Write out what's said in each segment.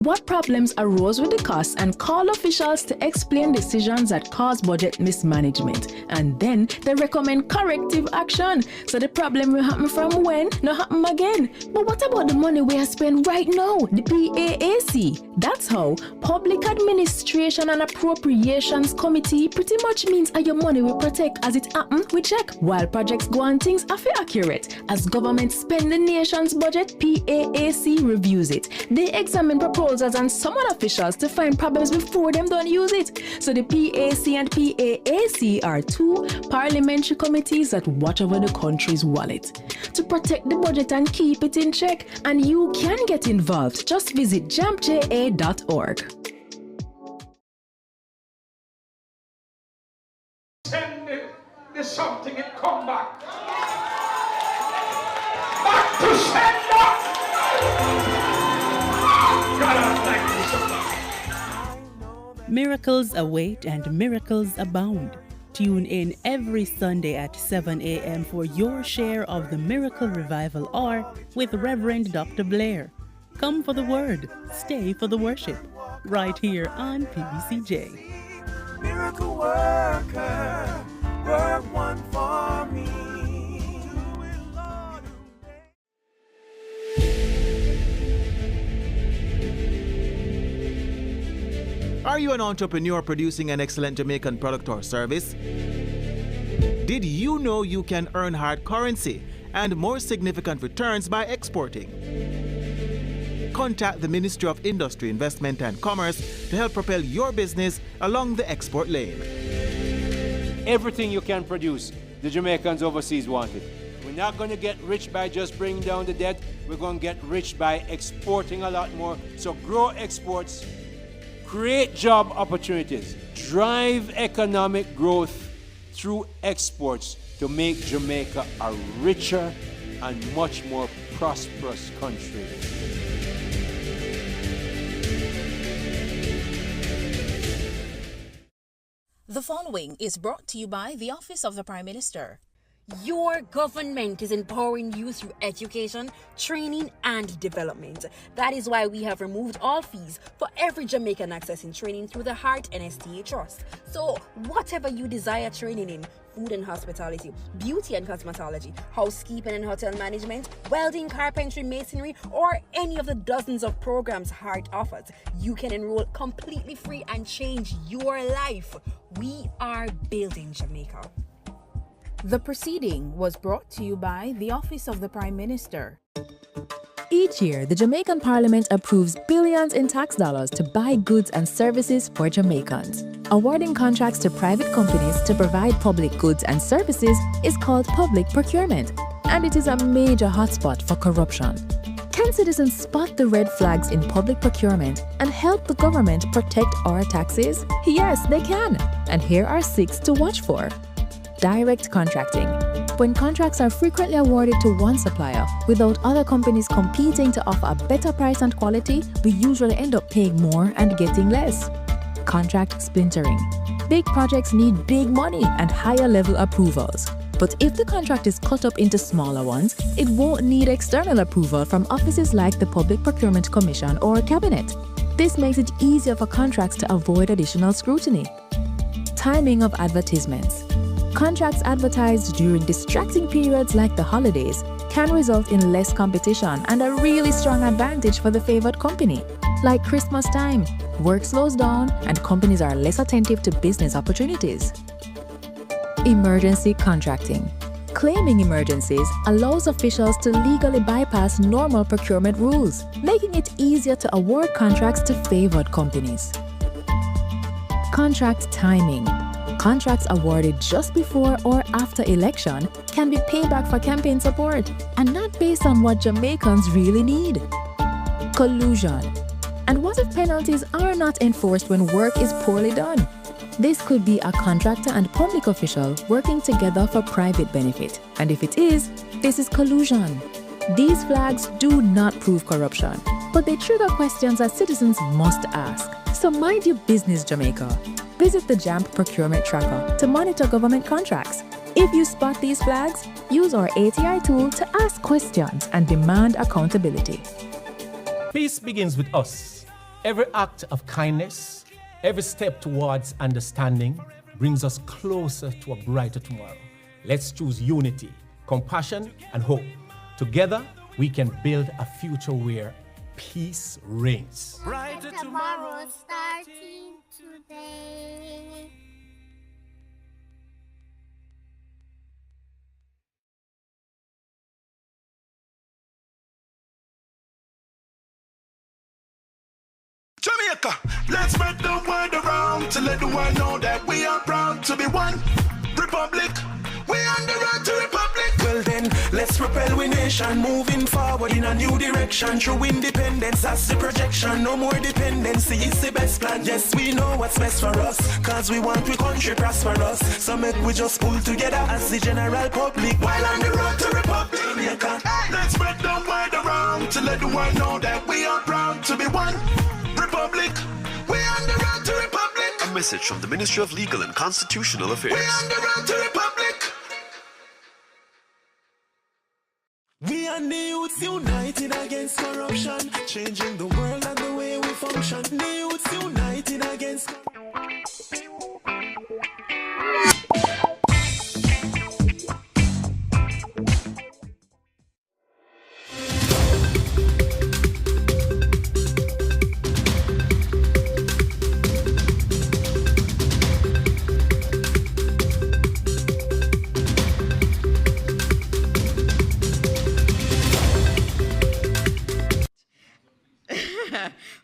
what problems arose with the costs and call officials to explain decisions that cause budget mismanagement. And then they recommend corrective action. So the problem will happen from when, not happen again. But what about the money we are spending right now, the PAAC? That's how Public Administration and Appropriations Committee pretty much means your money will protect as it happen, we check. While projects go on, things are accurate. As government spend the nation's budget, PAAC reviews it. They examine proposals and summon officials to find problems before them don't use it. So the PAC and PAAC are two parliamentary committees that watch over the country's wallet to protect the budget and keep it in check. And you can get involved. Just visit jampja.org. Send the something and come back. Back to sender. Miracles await and miracles abound. Tune in every Sunday at 7 a.m. for your share of the Miracle Revival Hour with Reverend Dr. Blair. Come for the word, stay for the worship, right here on PBCJ. Miracle worker, work one for me. Are you an entrepreneur producing an excellent Jamaican product or service? Did you know you can earn hard currency and more significant returns by exporting? Contact the Ministry of Industry, Investment and Commerce to help propel your business along the export lane. Everything you can produce, the Jamaicans overseas want it. We're not going to get rich by just bringing down the debt. We're going to get rich by exporting a lot more. So grow exports, create job opportunities, drive economic growth through exports to make Jamaica a richer and much more prosperous country. The following is brought to you by the Office of the Prime Minister. Your government is empowering you through education, training, and development. That is why we have removed all fees for every Jamaican accessing training through the Heart NSTA Trust. So, whatever you desire training in, food and hospitality, beauty and cosmetology, housekeeping and hotel management, welding, carpentry, masonry, or any of the dozens of programs Heart offers, you can enroll completely free and change your life. We are building Jamaica. The proceeding was brought to you by the Office of the Prime Minister. Each year, the Jamaican Parliament approves billions in tax dollars to buy goods and services for Jamaicans. Awarding contracts to private companies to provide public goods and services is called public procurement, and it is a major hotspot for corruption. Can citizens spot the red flags in public procurement and help the government protect our taxes? Yes, they can. And here are 6 to watch for. Direct contracting. When contracts are frequently awarded to one supplier without other companies competing to offer a better price and quality, we usually end up paying more and getting less. Contract splintering. Big projects need big money and higher level approvals. But if the contract is cut up into smaller ones, it won't need external approval from offices like the Public Procurement Commission or Cabinet. This makes it easier for contracts to avoid additional scrutiny. Timing of advertisements. Contracts advertised during distracting periods like the holidays can result in less competition and a really strong advantage for the favored company. Like Christmas time, work slows down and companies are less attentive to business opportunities. Emergency contracting. Claiming emergencies allows officials to legally bypass normal procurement rules, making it easier to award contracts to favored companies. Contract timing. Contracts awarded just before or after election can be payback for campaign support and not based on what Jamaicans really need. Collusion. And what if penalties are not enforced when work is poorly done? This could be a contractor and public official working together for private benefit. And if it is, this is collusion. These flags do not prove corruption, but they trigger questions that citizens must ask. So mind your business, Jamaica. Visit the JAMP Procurement Tracker to monitor government contracts. If you spot these flags, use our ATI tool to ask questions and demand accountability. Peace begins with us. Every act of kindness, every step towards understanding brings us closer to a brighter tomorrow. Let's choose unity, compassion, and hope. Together, we can build a future where peace reigns. Brighter tomorrow starting today. Jamaica, let's spread the word around to let the world know that we are proud to be one republic. We on the road to republic. Well then, let's propel we nation moving forward in a new direction. True independence, that's the projection. No more dependency, it's the best plan. Yes, we know what's best for us, cause we want we country prosperous. So make we just pull together as the general public while on the road to republic. Jamaica, let's spread the word around to let the world know that we are proud to be one republic. We on the road to republic. A message from the Ministry of Legal and Constitutional Affairs. We on the road to republic. We and the youths united against corruption, changing the world and the way we function. The youths united against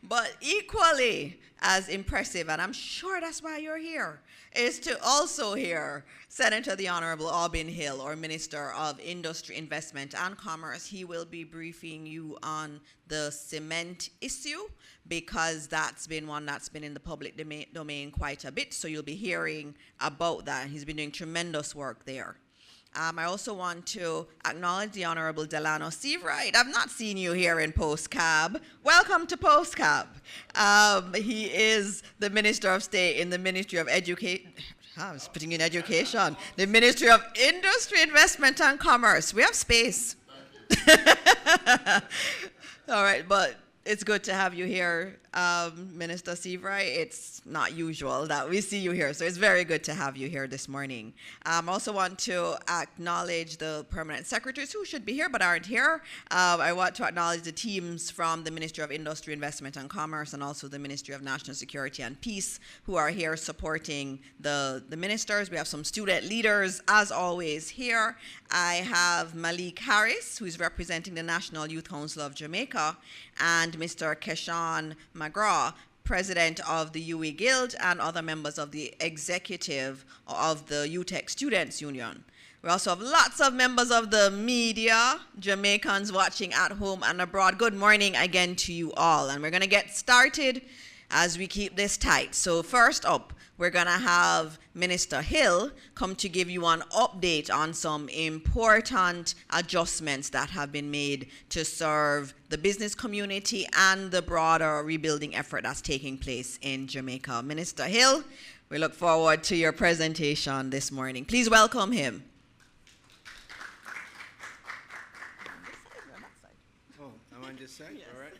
But equally as impressive, and I'm sure that's why you're here, is to also hear Senator the Honorable Aubin Hill, or Minister of Industry, Investment and Commerce. He will be briefing you on the cement issue, because that's been one that's been in the public domain quite a bit, so you'll be hearing about that. He's been doing tremendous work there. I also want to acknowledge the Honorable Delano Seavright. I've not seen you here in Postcab. Welcome to Postcab. He is the Minister of State in the Ministry of Education. I was putting in education. The Ministry of Industry, Investment and Commerce. We have space. All right, but it's good to have you here, Minister Seavright. It's not usual that we see you here, so it's very good to have you here this morning. I also want to acknowledge the permanent secretaries who should be here but aren't here. I want to acknowledge the teams from the Ministry of Industry, Investment and Commerce, and also the Ministry of National Security and Peace, who are here supporting the ministers. We have some student leaders, as always, here. I have Malik Harris, who's representing the National Youth Council of Jamaica, and Mr. Keshawn McGraw, President of the UE Guild, and other members of the executive of the UTEC Students Union. We also have lots of members of the media, Jamaicans watching at home and abroad. Good morning again to you all. And we're going to get started as we keep this tight. So first up, we're going to have Minister Hill come to give you an update on some important adjustments that have been made to serve the business community and the broader rebuilding effort that's taking place in Jamaica. Minister Hill, we look forward to your presentation this morning. Please welcome him. Oh, I'm on this side? Yes. All right.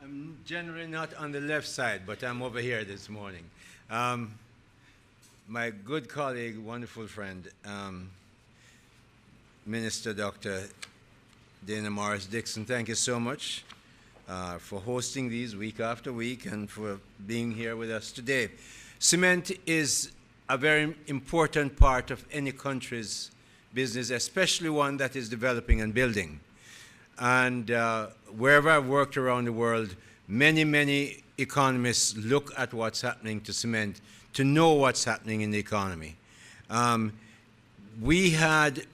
I'm generally not on the left side, but I'm over here this morning. My good colleague, wonderful friend, Minister Dr. Dana Morris Dixon, thank you so much for hosting these week after week and for being here with us today. Cement is a very important part of any country's business, especially one that is developing and building. And wherever I've worked around the world, many economists look at what's happening to cement to know what's happening in the economy. We've had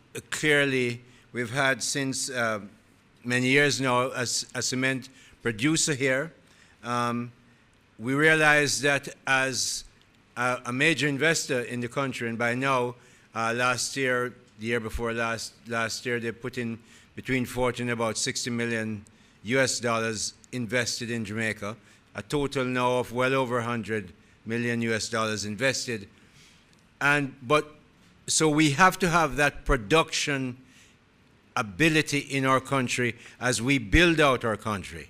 since many years now as a cement producer here. We realized that as a major investor in the country, and by now, last year, the year before last year, they put in between 40 and about $60 million US invested in Jamaica, a total now of well over $100 million US invested. So we have to have that production ability in our country as we build out our country.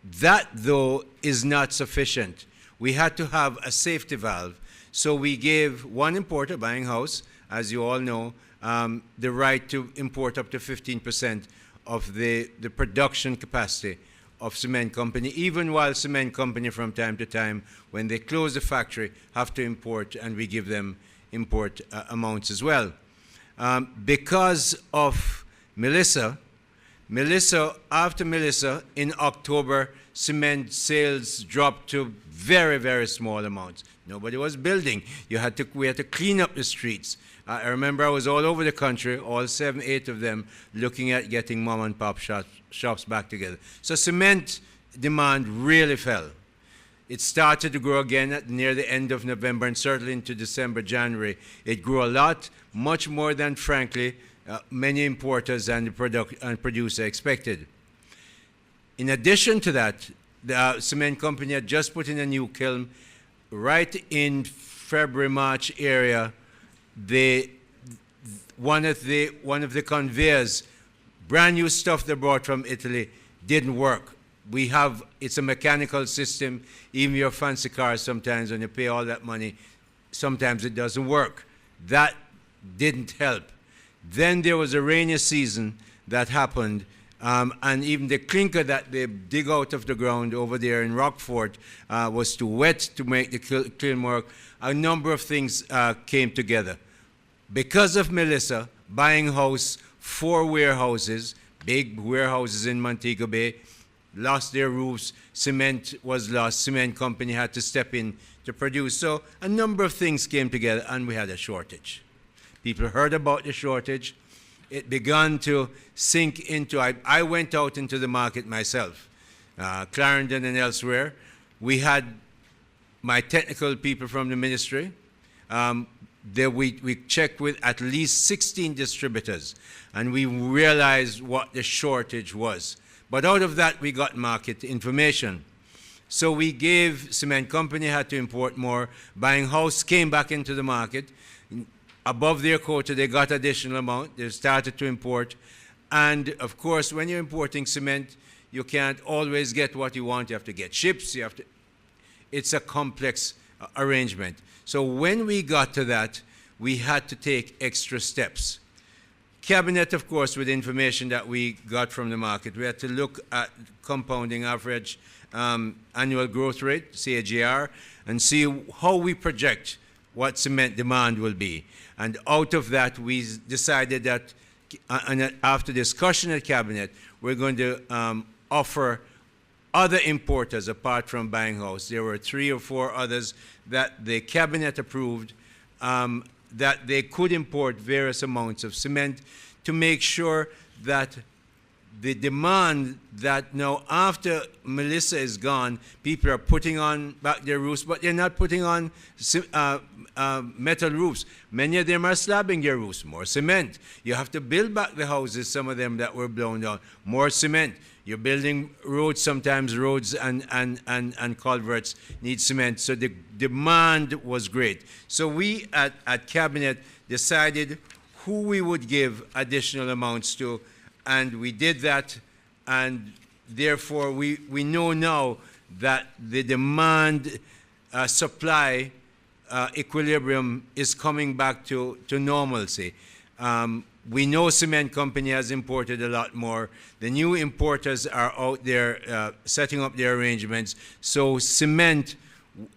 That, though, is not sufficient. We had to have a safety valve. So we gave one importer, Buying House, as you all know, the right to import up to 15% of the production capacity of cement company, even while cement company from time to time, when they close the factory, have to import, and we give them import amounts as well. Because of Melissa, after Melissa, in October, cement sales dropped to very, very small amounts. Nobody was building. We had to clean up the streets. I remember I was all over the country, all 7, 8 of them, looking at getting mom and pop shops back together. So cement demand really fell. It started to grow again near the end of November, and certainly into December, January. It grew a lot, much more than, frankly, many importers and producers expected. In addition to that, the cement company had just put in a new kiln right in February, March area. One of the conveyors, brand new stuff they brought from Italy, didn't work. It's a mechanical system. Even your fancy cars, sometimes when you pay all that money, sometimes it doesn't work. That didn't help. Then there was a rainy season that happened, and even the clinker that they dig out of the ground over there in Rockfort was too wet to make the kiln work. A number of things came together. Because of Melissa, Buying House, 4 warehouses, big warehouses in Montego Bay, lost their roofs, cement was lost, cement company had to step in to produce. So a number of things came together, and we had a shortage. People heard about the shortage. It began to sink into, I went out into the market myself, Clarendon and elsewhere. We had my technical people from the ministry. We checked with at least 16 distributors, and we realized what the shortage was. But out of that, we got market information. So we gave, cement company had to import more. Buying House came back into the market. Above their quota, they got additional amount. They started to import. And of course, when you're importing cement, you can't always get what you want. You have to get ships. It's a complex arrangement. So when we got to that, we had to take extra steps. Cabinet, of course, with information that we got from the market, we had to look at compounding average annual growth rate, CAGR, and see how we project what cement demand will be. And out of that, we decided that, after discussion at Cabinet, we're going to offer other importers apart from Buying House. There were 3 or 4 others that the Cabinet approved, that they could import various amounts of cement to make sure that the demand that now after Melissa is gone, people are putting on back their roofs, but they're not putting on metal roofs. Many of them are slabbing their roofs, more cement. You have to build back the houses, some of them that were blown down, more cement. You're building roads, sometimes roads and culverts need cement. So the demand was great. So we at Cabinet decided who we would give additional amounts to, and we did that, and therefore we know now that the demand supply equilibrium is coming back to normalcy. We know cement company has imported a lot more. The new importers are out there setting up their arrangements. So cement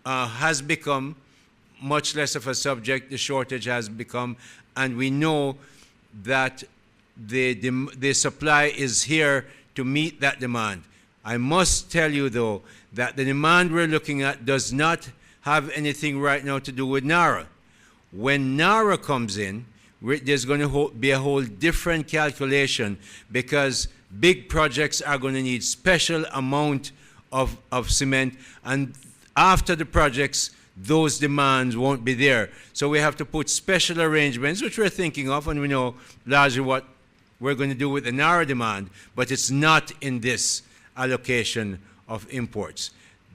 has become much less of a subject. The shortage has become, and we know that the supply is here to meet that demand. I must tell you, though, that the demand we're looking at does not have anything right now to do with NARA. When NARA comes in, there's going to be a whole different calculation, because big projects are going to need special amount of cement, and after the projects, those demands won't be there. So we have to put special arrangements, which we're thinking of, and we know largely what we're going to do with the NARA demand, but it's not in this allocation of imports.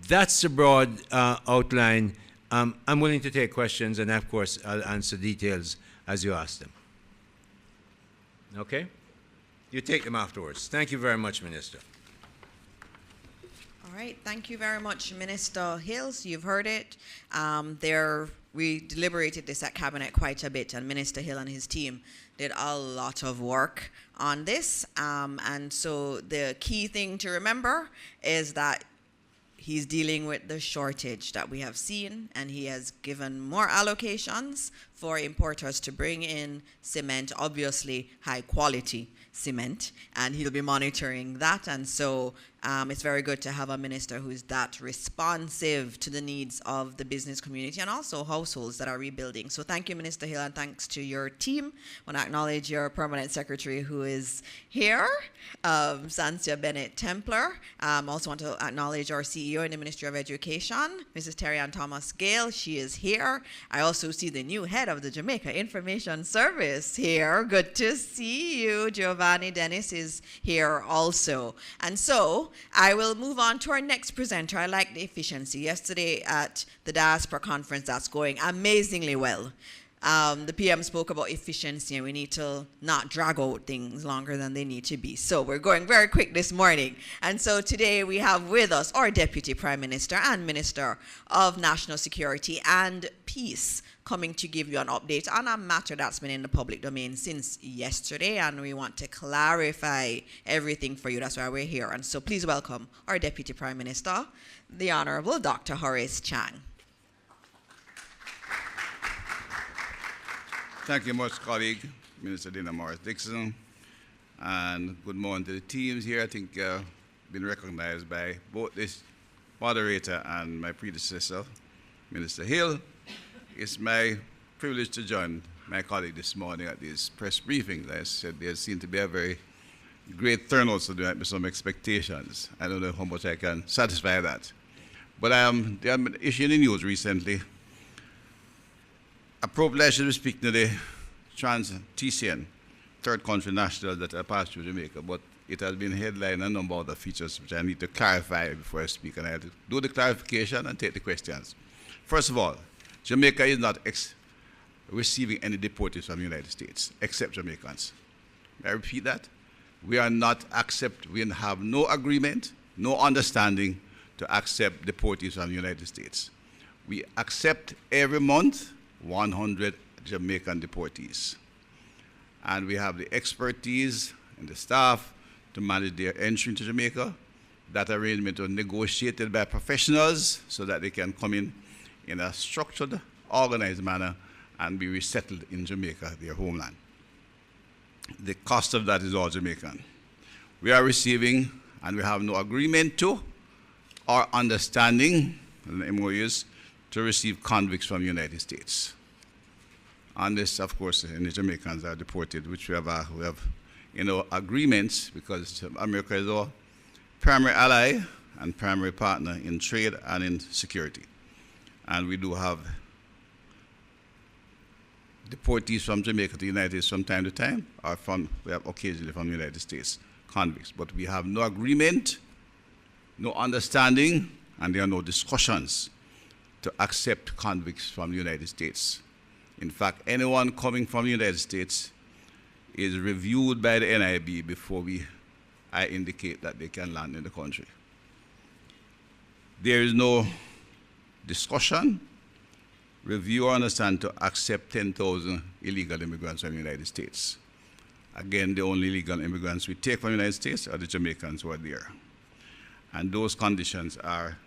That's the broad outline. I'm willing to take questions, and of course, I'll answer details as you ask them. Okay? You take them afterwards. Thank you very much, Minister. All All right, thank you very much, Minister Hills. You've heard it. We deliberated this at Cabinet quite a bit, and Minister Hill and his team did a lot of work on this. And so the key thing to remember is that he's dealing with the shortage that we have seen, and he has given more allocations for importers to bring in cement, obviously high quality cement, and he'll be monitoring that. And so it's very good to have a minister who's that responsive to the needs of the business community and also households that are rebuilding. So thank you, Minister Hill, and thanks to your team. I want to acknowledge your permanent secretary who is here, Sansia Bennett Templar. Also want to acknowledge our CEO in the Ministry of Education, Mrs. Terry Ann Thomas Gale. She is here. I also see the new head of the Jamaica Information Service here. Good to see you. Giovanni Dennis is here also. And so I will move on to our next presenter. I like the efficiency. Yesterday at the Diaspora Conference, that's going amazingly well. The PM spoke about efficiency, and we need to not drag out things longer than they need to be. So we're going very quick this morning. And so today we have with us our Deputy Prime Minister and Minister of National Security and Peace, coming to give you an update on a matter that's been in the public domain since yesterday, and we want to clarify everything for you. That's why we're here. And so please welcome our Deputy Prime Minister, the Honorable Dr. Horace Chang. Thank you much, colleague, Minister Dina Morris-Dixon, and good morning to the teams here. I think been recognized by both this moderator and my predecessor, Minister Hill. It's my privilege to join my colleague this morning at these press briefings. I said there seem to be a very great turnout, so there might be some expectations. I don't know how much I can satisfy that. But there have been issues in the news recently. A privilege to be speaking to the trans-TCN, third country national that I passed through Jamaica, but it has been headlined a number of other features which I need to clarify before I speak, and I have to do the clarification and take the questions. First of all, Jamaica is not receiving any deportees from the United States, except Jamaicans. May I repeat that? We have no agreement, no understanding to accept deportees from the United States. We accept every month 100 Jamaican deportees. And we have the expertise and the staff to manage their entry into Jamaica. That arrangement was negotiated by professionals so that they can come in a structured, organized manner and be resettled in Jamaica, their homeland. The cost of that is all Jamaican. We are receiving, and we have no agreement to or understanding, the MOUs, to receive convicts from the United States. And this, of course, the Jamaicans are deported, which we have agreements, because America is our primary ally and primary partner in trade and in security. And we do have deportees from Jamaica to the United States from time to time, or we have occasionally from the United States convicts. But we have no agreement, no understanding, and there are no discussions to accept convicts from the United States. In fact, anyone coming from the United States is reviewed by the NIB before I indicate that they can land in the country. There is no discussion, review, or understand to accept 10,000 illegal immigrants from the United States. Again, the only illegal immigrants we take from the United States are the Jamaicans who are there. And those conditions are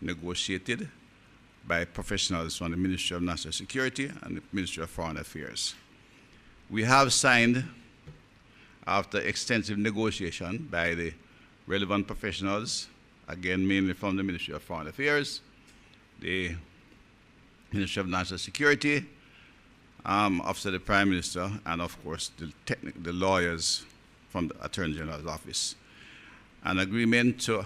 negotiated by professionals from the Ministry of National Security and the Ministry of Foreign Affairs. We have signed, after extensive negotiation by the relevant professionals, again mainly from the Ministry of Foreign Affairs, the Ministry of National Security, Office of the Prime Minister, and of course the lawyers from the Attorney General's office. An agreement to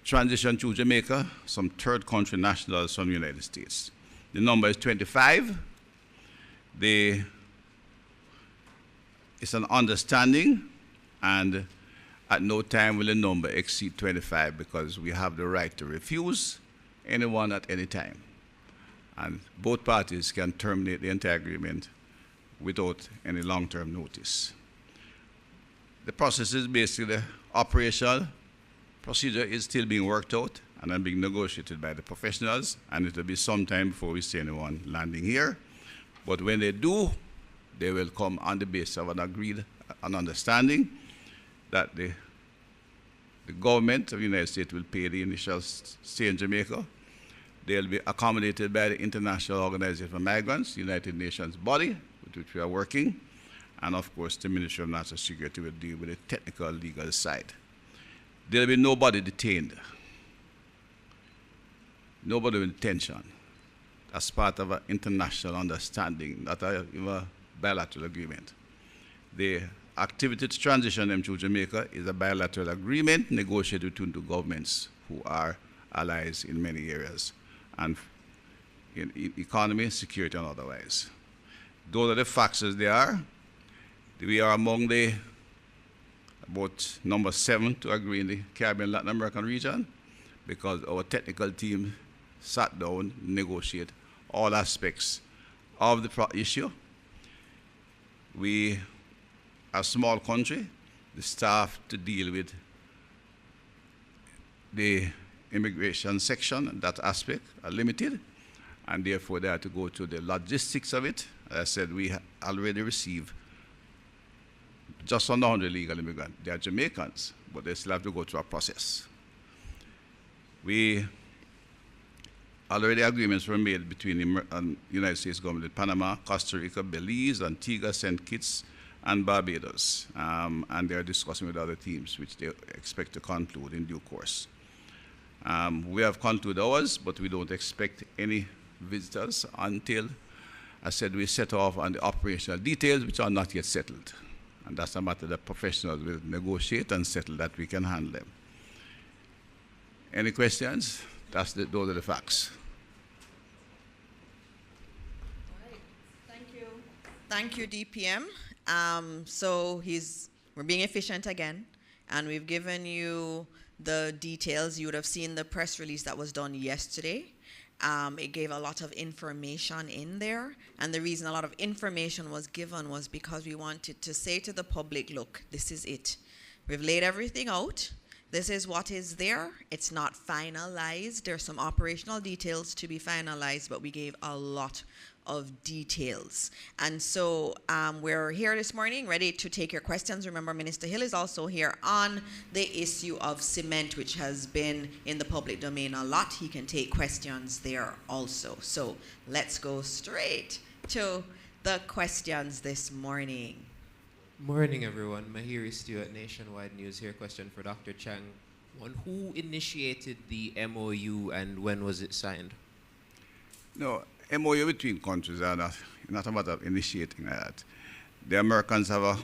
transition to Jamaica some third country nationals from the United States. The number is 25. It's an understanding, and at no time will the number exceed 25, because we have the right to refuse anyone at any time. And both parties can terminate the entire agreement without any long-term notice. The process is basically operational procedure is still being worked out and being negotiated by the professionals, and it will be some time before we see anyone landing here. But when they do, they will come on the basis of an understanding that the government of the United States will pay the initial stay in Jamaica. They'll be accommodated by the International Organization for Migrants, United Nations body, with which we are working. And of course, the Ministry of National Security will deal with the technical legal side. There'll be nobody detained, nobody with detention. As part of an international understanding, not a bilateral agreement. The activity to transition them to Jamaica is a bilateral agreement negotiated between two governments who are allies in many areas, and in economy, security, and otherwise. Those are the facts as they are. We are among the about number 7 to agree in the Caribbean Latin American region, because our technical team sat down, negotiate all aspects of the issue. We are a small country. The staff to deal with the immigration section, that aspect, are limited, and therefore they have to go through the logistics of it. As I said, we already received just under 100 legal immigrants. They are Jamaicans, but they still have to go through a process. Already agreements were made between the United States government, Panama, Costa Rica, Belize, Antigua, St. Kitts, and Barbados. And they're discussing with other teams, which they expect to conclude in due course. We have concluded ours, but we don't expect any visitors until, I said, we set off on the operational details, which are not yet settled. And that's a matter that professionals will negotiate and settle, that we can handle them. Any questions? Those are the facts. Thank you, DPM. So we're being efficient again, and we've given you the details. You would have seen the press release that was done yesterday. It gave a lot of information in there, and the reason a lot of information was given was because we wanted to say to the public, look, this is it. We've laid everything out. This is what is there. It's not finalized. There's some operational details to be finalized, but we gave a lot of details. And so we're here this morning ready to take your questions. Remember, Minister Hill is also here on the issue of cement, which has been in the public domain a lot. He can take questions there also. So let's go straight to the questions this morning. Morning, everyone. Mahiri Stewart, Nationwide News here. Question for Dr. Chang. Who initiated the MOU and when was it signed? No, MOU between countries are not a matter of initiating that. The Americans have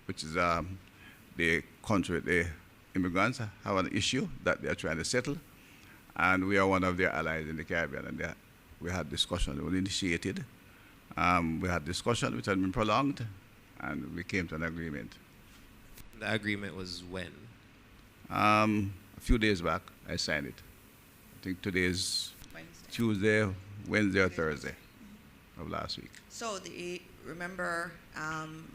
which is the country, the immigrants have an issue that they are trying to settle, and we are one of their allies in the Caribbean, and we had discussion, it was initiated. We had discussion which had been prolonged, and we came to an agreement. The agreement was when? A few days back, I signed it. I think today is Tuesday, Wednesday, or Thursday of last week. So remember,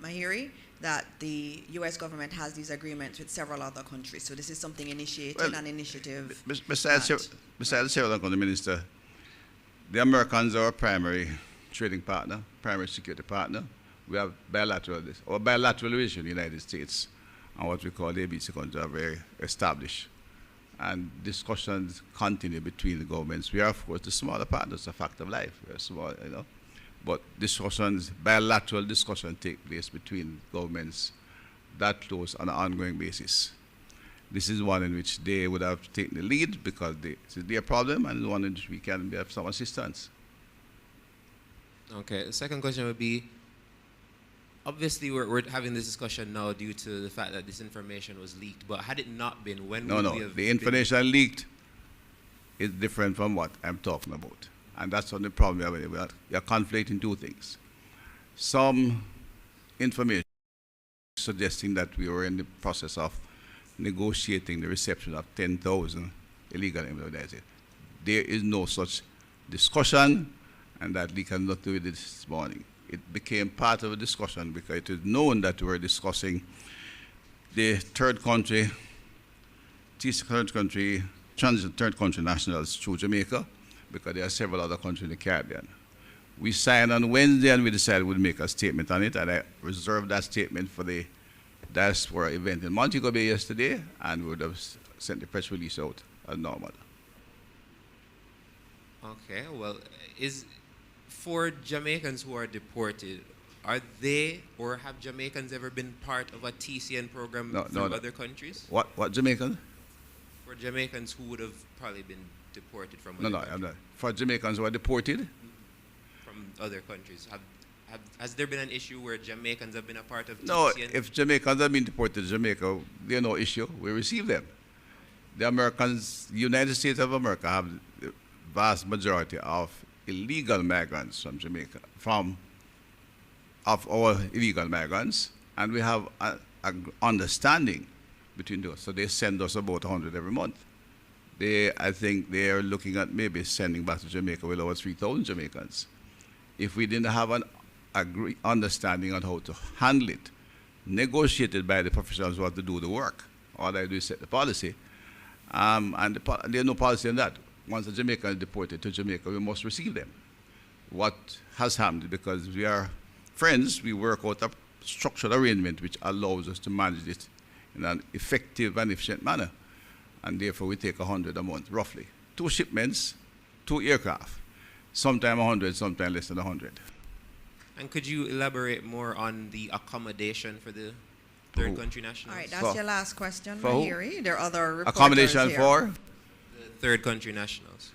Mahiri, that the U.S. government has these agreements with several other countries. So this is something initiated, an initiative. Besides the Several Country Minister, the Americans are our primary trading partner, primary security partner. We have bilateral relations in the United States, and what we call the ABC countries are very established. And discussions continue between the governments. We are, of course, the smaller partners, a fact of life. We are small, but discussions, bilateral discussions take place between governments that close on an ongoing basis. This is one in which they would have taken the lead because it's their problem, and one in which we can have some assistance. Okay, the second question would be, obviously we're having this discussion now due to the fact that this information was leaked, but had it not been, when would we have the information leaked is different from what I'm talking about. And that's on the problem. You're conflating two things. Some information suggesting that we were in the process of negotiating the reception of 10,000 illegal immigrants. There is no such discussion, and that leak has nothing to do with it this morning. It became part of a discussion because it is known that we were discussing the third country third country, transit third country nationals through Jamaica, because there are several other countries in the Caribbean. We signed on Wednesday, and we decided we'd make a statement on it, and I reserved that statement for the diaspora event in Montego Bay yesterday, and we would have sent the press release out as normal. Okay, well, for Jamaicans who are deported, are they or have Jamaicans ever been part of a TCN program from other countries? What Jamaicans? For Jamaicans who would have probably been deported from No, I'm not. For Jamaicans who are deported? From other countries. Has there been an issue where Jamaicans have been a part of TCN? No, if Jamaicans have been deported to Jamaica, there's no issue. We receive them. The Americans, the United States of America, have the vast majority of illegal migrants from Jamaica, of our illegal migrants, and we have an understanding between those. So they send us about 100 every month. I think they are looking at maybe sending back to Jamaica with over 3,000 Jamaicans. If we didn't have an understanding on how to handle it, negotiated by the professionals who have to do the work, all they do is set the policy, and there's no policy on that. Once a Jamaican is deported to Jamaica, we must receive them. What has happened, because we are friends, we work out a structured arrangement which allows us to manage it in an effective and efficient manner. And therefore, we take 100 a month, roughly. 2 shipments, 2 aircraft. Sometime 100, sometime less than 100. And could you elaborate more on the accommodation for the third country nationals? All right, that's your last question, for Mahiri. There are other reporters accommodation here. for? The third country nationals.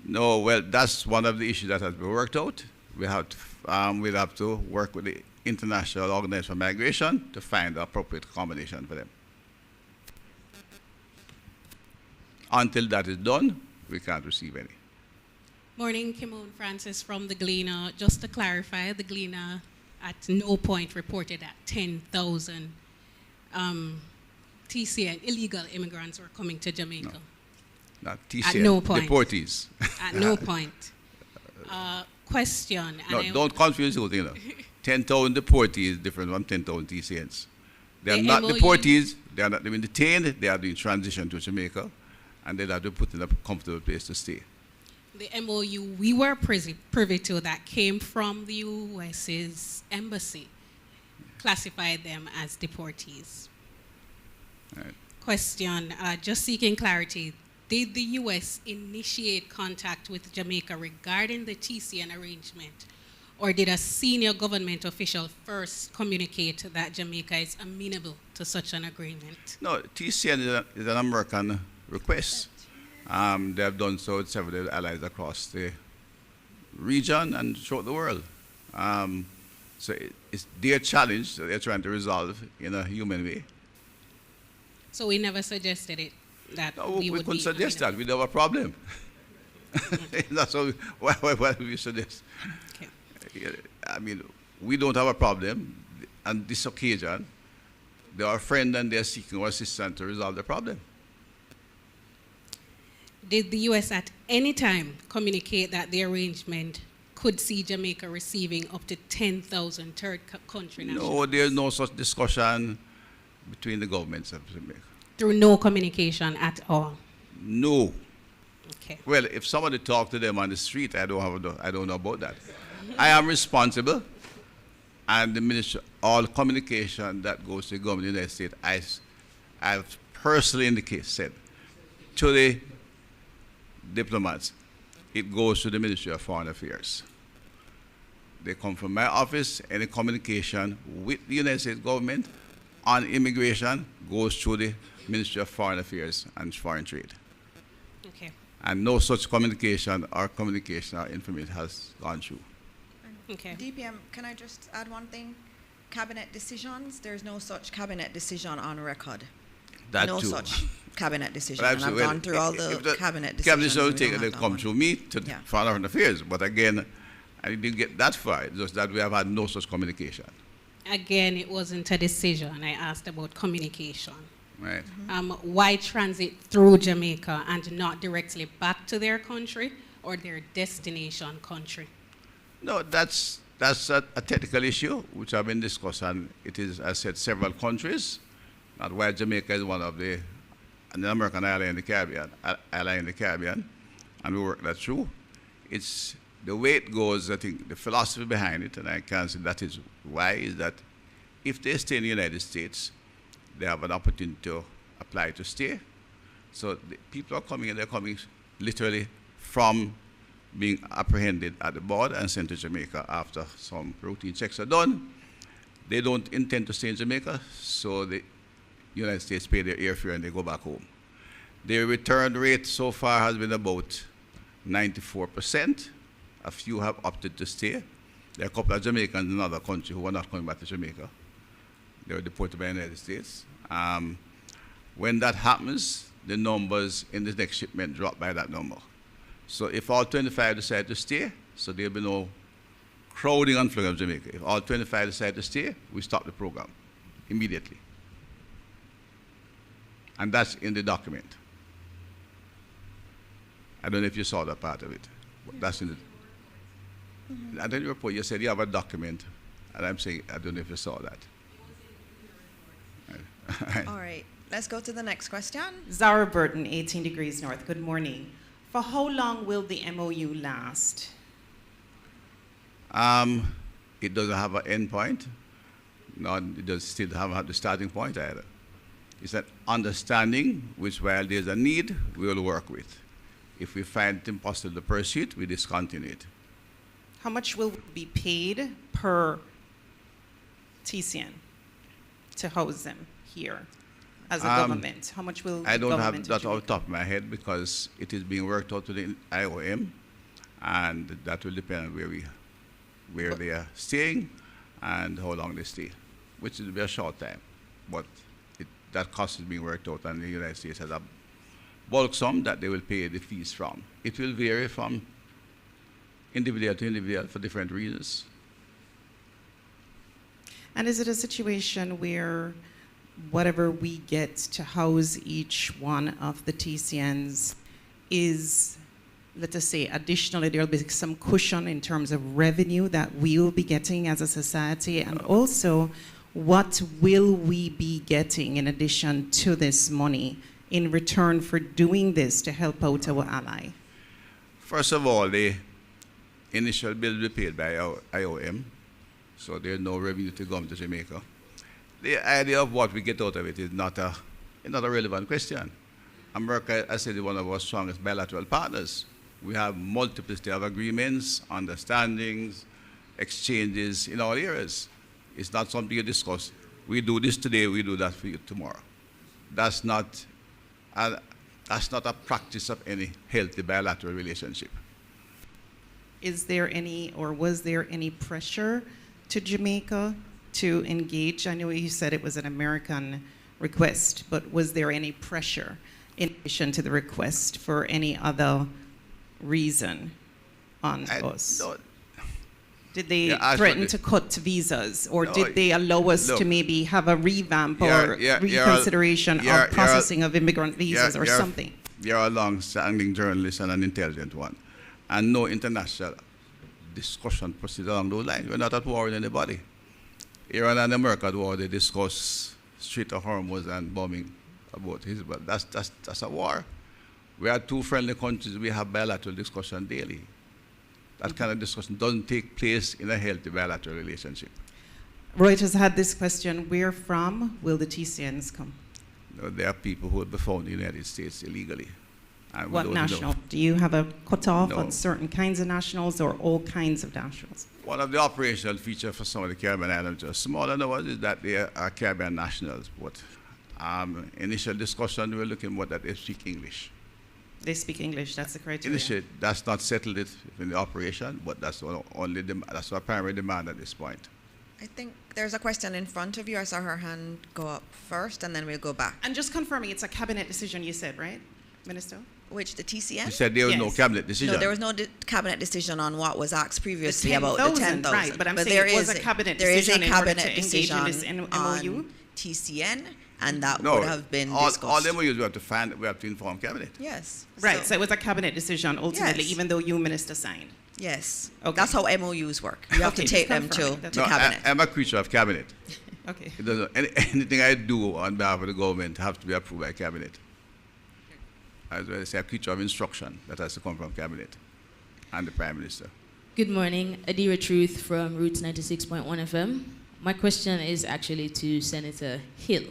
No, well, that's one of the issues that has been worked out. We'll have to work with the International Organization for Migration to find the appropriate accommodation for them. Until that is done, we can't receive any. Morning, Kimon Francis from the Gleaner. Just to clarify, the Gleaner at no point reported that 10,000 TCN illegal immigrants were coming to Jamaica. No, not TCN, at no point. deportees. At no point. Question. No, don't confuse the thing. 10,000 deportees is different from 10,000 TCNs. They are not MOU deportees. They are not being detained. They are doing transition to Jamaica, and they have to put in a comfortable place to stay. The MOU we were privy to that came from the US's embassy classified them as deportees. Right. Question, just seeking clarity. Did the U.S. initiate contact with Jamaica regarding the TCN arrangement, or did a senior government official first communicate that Jamaica is amenable to such an agreement? No, TCN is an American request. They have done so with several allies across the region and throughout the world. So it's their challenge that they're trying to resolve in a human way. So we never suggested it? That no, we couldn't suggest that. We don't have a problem. That's why we suggest. Okay. I mean, we don't have a problem. On this occasion, they are friends and they're seeking our assistance to resolve the problem. Did the U.S. at any time communicate that the arrangement could see Jamaica receiving up to 10,000 third country nationals? No, there's no such discussion between the governments of Jamaica. Through no communication at all? No. Okay. Well, if somebody talked to them on the street, I don't know about that. I am responsible, and the minister, all communication that goes to the government of the United States, I've personally in the case said to the diplomats, it goes to the Ministry of Foreign Affairs. They come from my office. Any communication with the United States government on immigration goes through the Ministry of Foreign Affairs and Foreign Trade. Okay. And no such communication or information has gone through. Okay. DPM, can I just add one thing? Cabinet decisions, there's no such cabinet decision on record. That no too. such cabinet decision. But And I've gone through all the cabinet decisions. Cabinet decisions they come through me to Yeah. Foreign Affairs. But again, I didn't get that far. It's just that we have had no such communication. Again, it wasn't a decision. I asked about communication. Right. Why transit through Jamaica and not directly back to their country or their destination country? No, that's a technical issue which have been discussed, and it is, as I said, several countries. Not why Jamaica is one of the an American ally in the Caribbean, and we work that through. It's the way it goes. I think the philosophy behind it, and I can say that is why, is that if they stay in the United States, they have an opportunity to apply to stay. So the people are coming, and they're coming literally from being apprehended at the border and sent to Jamaica after some routine checks are done. They don't intend to stay in Jamaica, so the United States pay their airfare and they go back home. Their return rate so far has been about 94%. A few have opted to stay. There are a couple of Jamaicans in another country who are not coming back to Jamaica. They were deported by the United States. When that happens, the numbers in the next shipment drop by that number. So if all 25 decide to stay, so there'll be no crowding on Florida of Jamaica. If all 25 decide to stay, we stop the program immediately. And that's in the document. I don't know if you saw that part of it, but that's in the. And then the report, you said you have a document, and I'm saying, I don't know if you saw that. All right, let's go to the next question. Zara Burton, 18 Degrees North. Good morning. For how long will the MOU last? It doesn't have an end point. No, it does still have the starting point either. It's an understanding which, while there's a need, we will work with. If we find it impossible to pursue it, we discontinue it. How much will be paid per TCN to house them here as a government? How much will I don't have government that off the top of my head because it is being worked out with the IOM, and that will depend on where they are staying and how long they stay, which will be a short time. But that cost is being worked out, and the United States has a bulk sum that they will pay the fees from. It will vary from individual to individual for different reasons. And is it a situation where whatever we get to house each one of the TCNs is, let us say, additionally, there will be some cushion in terms of revenue that we will be getting as a society, and also what will we be getting in addition to this money in return for doing this to help out our ally? First of all, the initial bill will be paid by our IOM, so there's no revenue to come to Jamaica. The idea of what we get out of it is not a relevant question. America, I said, is one of our strongest bilateral partners. We have multiplicity of agreements, understandings, exchanges in all areas. It's not something you discuss. We do this today, we do that for you tomorrow. That's not a practice of any healthy bilateral relationship. Is there any, or was there any pressure to Jamaica to engage? I know you said it was an American request, but was there any pressure in addition to the request for any other reason on us? Did they threaten to cut visas, or did they allow us to maybe have a revamp or reconsideration of processing of immigrant visas or something? You're a long-standing journalist and an intelligent one, and no international discussion proceeds along those lines. We're not at war with anybody. Iran and America at war, they discuss Strait of Hormuz and bombing about his, but that's a war. We are two friendly countries, we have bilateral discussion daily. That kind of discussion doesn't take place in a healthy bilateral relationship. Reuters had this question: where from will the TCNs come? No, there are people who have been found in the United States illegally. And what national? Do you have a cutoff on certain kinds of nationals or all kinds of nationals? One of the operational features for some of the Caribbean islands, just smaller than ours, is that they are Caribbean nationals. But initial discussion, we were looking more that they speak English. They speak English, that's the criteria. Initially, that's not settled it in the operation, but that's that's our primary demand at this point. I think there's a question in front of you. I saw her hand go up first, and then we'll go back. And just confirming, it's a cabinet decision, you said, right, Minister? Which, the TCN? You said there was no cabinet decision. No, there was no cabinet decision on what was asked previously about the 10,000. Right, but I'm saying it was a cabinet decision. There is a cabinet decision in this MOU? on TCN, and that would have been discussed. All MOUs we have to inform cabinet. Yes. Right, so it was a cabinet decision ultimately, even though you, Minister, signed. Yes. Okay. That's how MOUs work. You have to take them to cabinet. I'm a creature of cabinet. Okay. It doesn't, anything I do on behalf of the government have to be approved by cabinet. as well as a creature of instruction that has to come from Cabinet and the Prime Minister. Good morning, Adira Truth from Roots 96.1 FM. My question is actually to Senator Hill.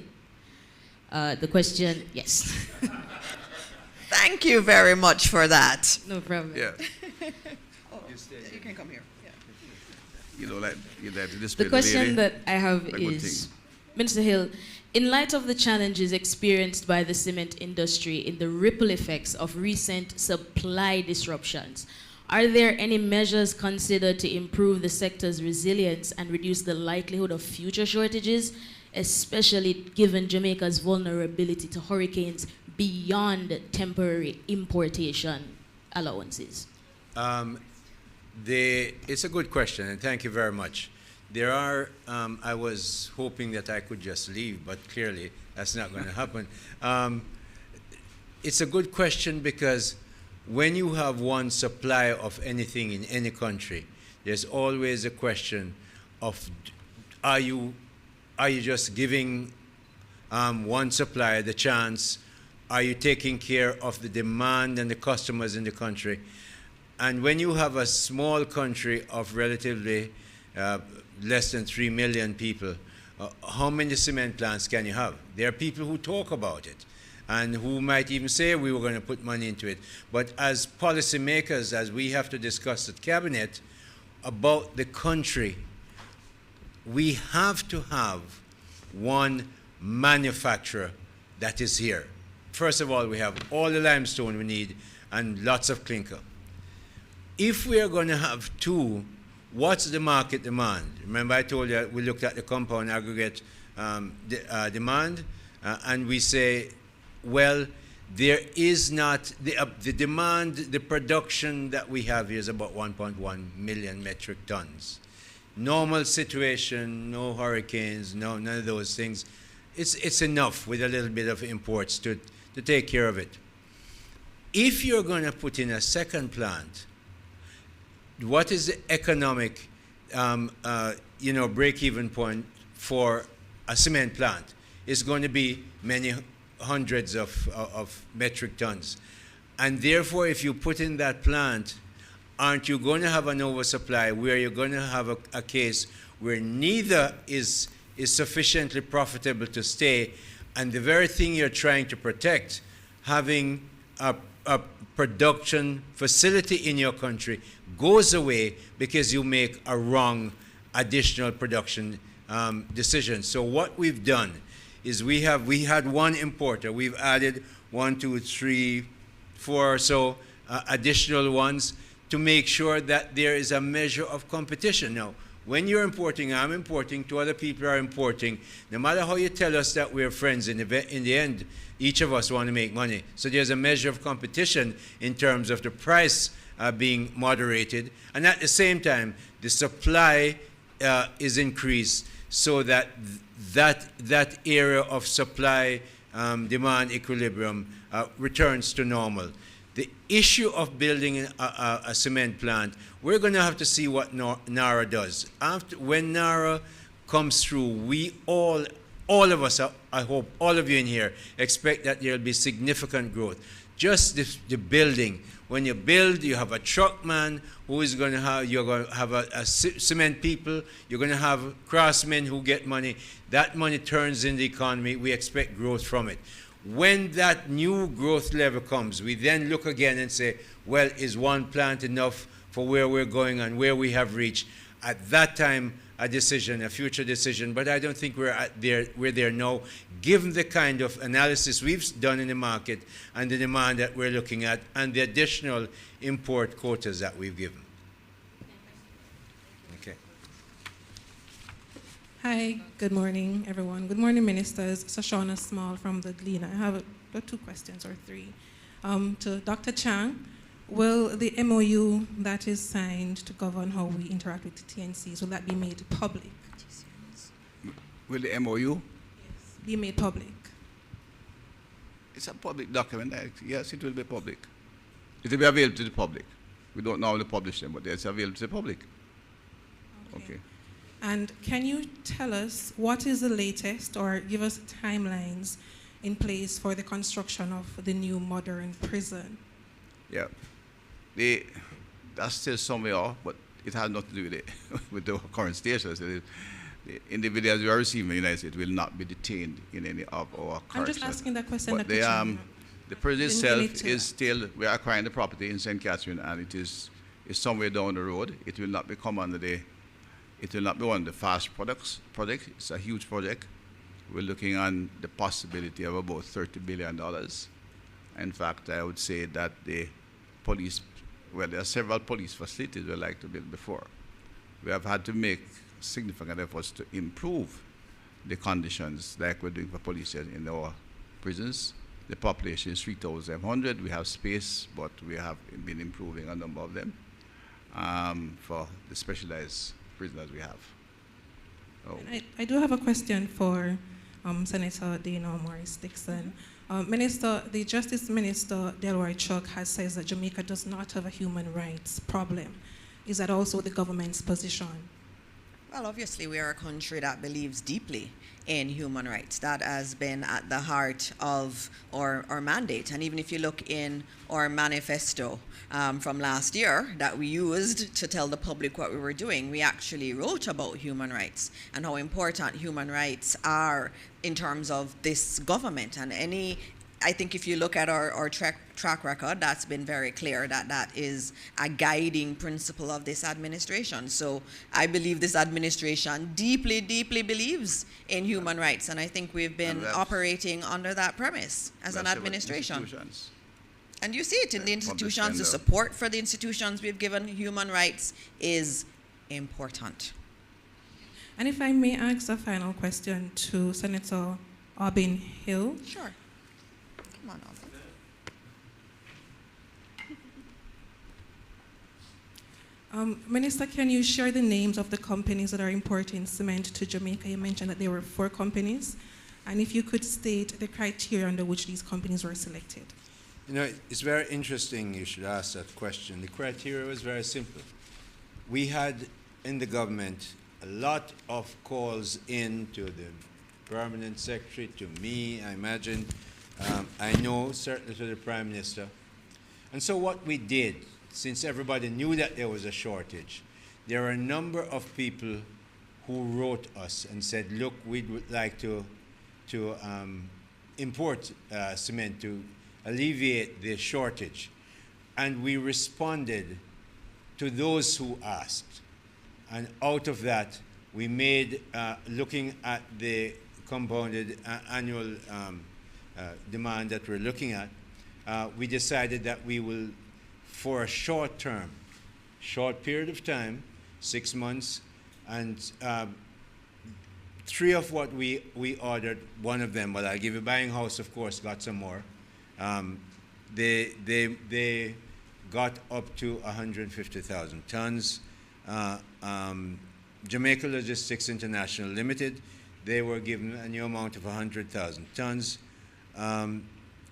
The question, yes. Thank you very much for that. No problem. Yeah. You can come here. Yeah. You know, like the question that I have is, Minister Hill, in light of the challenges experienced by the cement industry in the ripple effects of recent supply disruptions, are there any measures considered to improve the sector's resilience and reduce the likelihood of future shortages, especially given Jamaica's vulnerability to hurricanes beyond temporary importation allowances? It's a good question, and thank you very much. There are, I was hoping that I could just leave, but clearly that's not going to happen. It's a good question because when you have one supply of anything in any country, there's always a question of, are you just giving one supplier the chance? Are you taking care of the demand and the customers in the country? And when you have a small country of relatively less than 3 million people, how many cement plants can you have? There are people who talk about it and who might even say we were going to put money into it. But as policymakers, as we have to discuss at Cabinet about the country, we have to have one manufacturer that is here. First of all, we have all the limestone we need and lots of clinker. If we are going to have two, what's the market demand? Remember I told you we looked at the compound aggregate demand, and we say, well, there is not, the demand, the production that we have here is about 1.1 million metric tons. Normal situation, no hurricanes, none of those things. It's enough with a little bit of imports to take care of it. If you're going to put in a second plant, what is the economic break-even point for a cement plant? It's going to be many hundreds of metric tons. And therefore, if you put in that plant, aren't you going to have an oversupply where you're going to have a case where neither is sufficiently profitable to stay, and the very thing you're trying to protect, having a production facility in your country, goes away because you make a wrong additional production decision. So what we've done is we had one importer. We've added 1, 2, 3, 4 or so additional ones to make sure that there is a measure of competition. Now, when you're importing, I'm importing, two other people are importing, no matter how you tell us that we're friends, in the end, each of us want to make money. So there's a measure of competition in terms of the price being moderated, and at the same time, the supply is increased so that that area of supply demand equilibrium returns to normal. The issue of building a cement plant, we're going to have to see what NARA does. When NARA comes through, we all of us, I hope all of you in here, expect that there will be significant growth. Just the building. When you build, you have a truckman who is going to have, you're going to have a cement people, you're going to have craftsmen who get money. That money turns in the economy. We expect growth from it. When that new growth level comes, we then look again and say, well, is one plant enough for where we're going and where we have reached? At that time, a decision, a future decision, but I don't think we're there now, given the kind of analysis we've done in the market and the demand that we're looking at and the additional import quotas that we've given. Okay. Hi, good morning, everyone. Good morning, ministers. Sashona Small from the Gleaner. I have two questions or three. To Dr. Chang, will the MOU that is signed to govern how we interact with the TNCs, will that be made public? Will the MOU? Yes, be made public. It's a public document. Yes, it will be public. It will be available to the public. We don't normally publish them, but it's available to the public. Okay. And can you tell us what is the latest, or give us timelines in place for the construction of the new modern prison? Yeah. That's still some way off, but it has nothing to do with it, with the current status. The individuals we are receiving in the United States will not be detained in any of our corrections. I'm just asking that question. But the prison itself is still, we are acquiring the property in St. Catherine, and it is somewhere down the road. It will not become under it will not be one of the fast project. It's a huge project. We're looking on the possibility of about $30 billion. In fact, I would say that the police, well, there are several police facilities we'd like to build before. We have had to make significant efforts to improve the conditions like we're doing for police in our prisons. The population is 3,700. We have space, but we have been improving a number of them for the specialized prisoners we have. Oh. I do have a question for Senator Dana Morris Dixon. The Justice Minister, Delroy Chuck, has said that Jamaica does not have a human rights problem. Is that also the government's position? Well, obviously, we are a country that believes deeply in human rights. That has been at the heart of our mandate. And even if you look in our manifesto from last year that we used to tell the public what we were doing, we actually wrote about human rights and how important human rights are in terms of this government. And I think if you look at our track record, that's been very clear that that is a guiding principle of this administration. So I believe this administration deeply, deeply believes in human rights, and I think we've been operating under that premise as an administration. And you see it in the institutions, the support for the institutions we've given human rights is important. And if I may ask a final question to Senator Aubin Hill. Sure. Come on, Minister, can you share the names of the companies that are importing cement to Jamaica? You mentioned that there were 4 companies. And if you could state the criteria under which these companies were selected. You know, it's very interesting you should ask that question. The criteria was very simple. We had in the government a lot of calls in to the permanent secretary, to me, I imagine. I know, certainly to the Prime Minister. And so what we did, since everybody knew that there was a shortage, there are a number of people who wrote us and said, look, we would like to import cement to alleviate the shortage. And we responded to those who asked. And out of that, we made, looking at the compounded annual demand that we're looking at, we decided that we will, for a short period of time, 6 months, and 3 of what we ordered, one of them, but I'll give you Buying House, of course, got some more. They got up to 150,000 tons. Jamaica Logistics International Limited, they were given a new amount of 100,000 tons.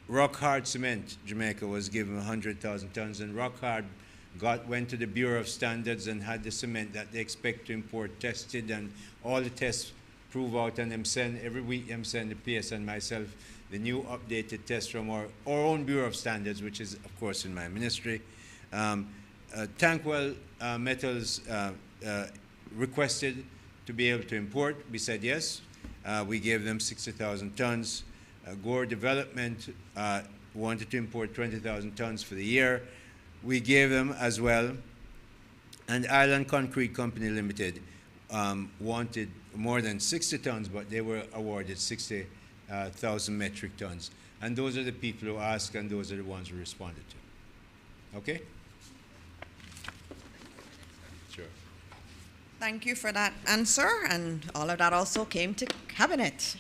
Rock Hard Cement, Jamaica was given 100,000 tons, and Rock Hard went to the Bureau of Standards and had the cement that they expect to import tested, and all the tests prove out, and every week I'm sending the PS and myself the new updated tests from our own Bureau of Standards, which is, of course, in my ministry. Tankwell Metals requested to be able to import. We said yes. We gave them 60,000 tons. Gore Development wanted to import 20,000 tons for the year. We gave them as well. And Island Concrete Company Limited wanted more than 60 tons, but they were awarded 60,000 metric tons. And those are the people who asked, and those are the ones we responded to. Okay? Sure. Thank you for that answer, and all of that also came to Cabinet.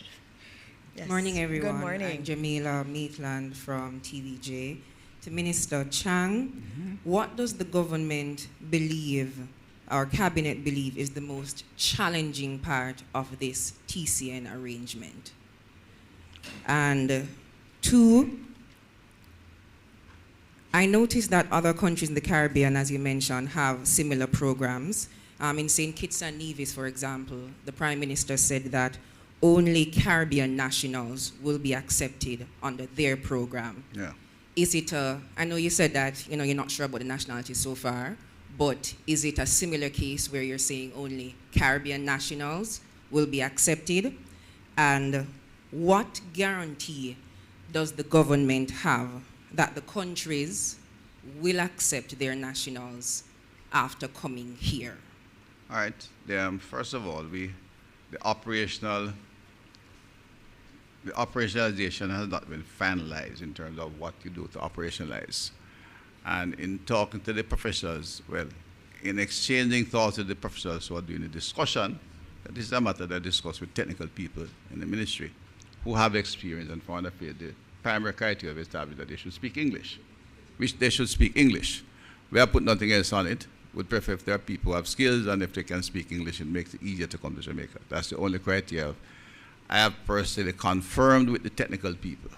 Yes. Morning, everyone. Good morning. I'm Jamila Maitland from TVJ. To Minister Chang, what does the government believe, our cabinet believe, is the most challenging part of this TCN arrangement? And 2, I noticed that other countries in the Caribbean, as you mentioned, have similar programs. In St. Kitts and Nevis, for example, the Prime Minister said that only Caribbean nationals will be accepted under their program. Yeah. Is it I know you said that, you're not sure about the nationality so far, but is it a similar case where you're saying only Caribbean nationals will be accepted? And what guarantee does the government have that the countries will accept their nationals after coming here? All right. First of all, the operationalization has not been finalized in terms of what you do to operationalize. And in talking to the professionals, well, in exchanging thoughts with the professionals who are doing the discussion, this is a matter that I discuss with technical people in the ministry who have experience and found that the primary criteria of established that they should speak English, which they should speak English. We have put nothing else on it. Would prefer if there are people who have skills and if they can speak English, it makes it easier to come to Jamaica. That's the only criteria. I have personally confirmed with the technical people.